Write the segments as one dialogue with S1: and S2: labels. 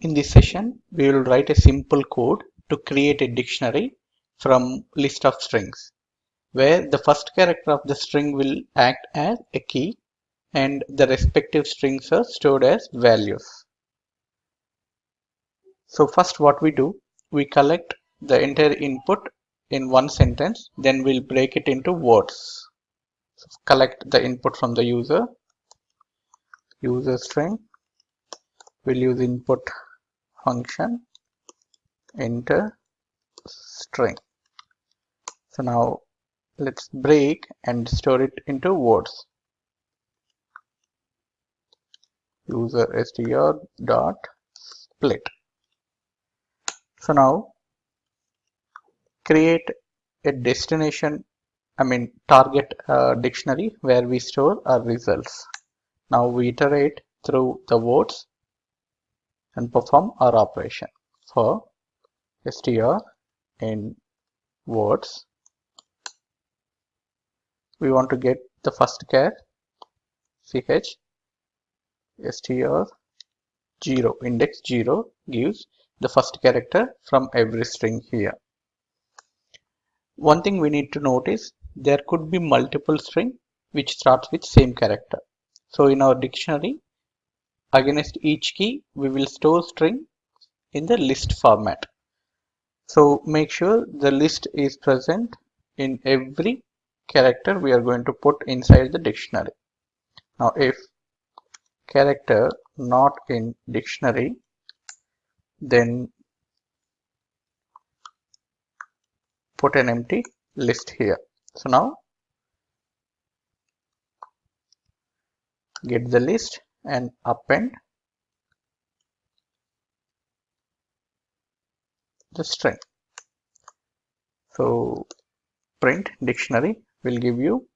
S1: In this session, we will write a simple code to create a dictionary from list of strings, where the first character of the string will act as a key and the respective strings are stored as values. So first what we do, we collect the entire input in one sentence, then we'll break it into words. So collect the input from the user string, we'll use input function, enter string. So now let's break and store it into words. User str dot split. So now create a destination, target dictionary where we store our results. Now we iterate through the words and perform our operation. For str in words, we want to get the first char ch str 0, index 0 gives the first character from every string here. One thing we need to note is there could be multiple string which starts with same character. So in our dictionary, against each key we will store string in the list format. So make sure the list is present in every character we are going to put inside the dictionary. Now if character not in dictionary, then put an empty list here. So now get the list and append the string. So print dictionary will give you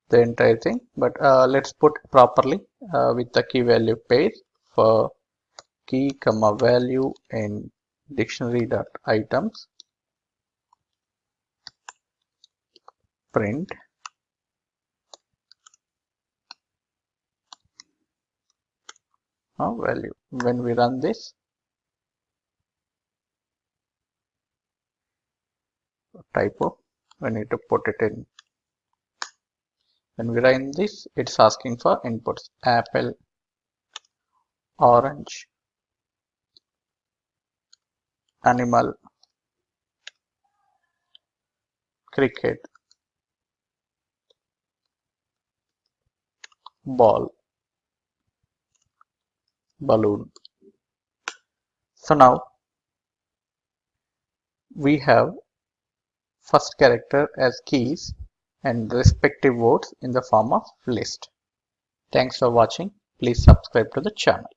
S1: the entire thing, but let's put properly with the key value pairs for key comma value in dictionary dot items print value. When we run this, typo, we need to put it in. When we run this, it's asking for inputs: apple, orange, animal, cricket, ball, balloon. So now we have first character as keys and respective words in the form of list. Thanks for watching. Please subscribe to the channel.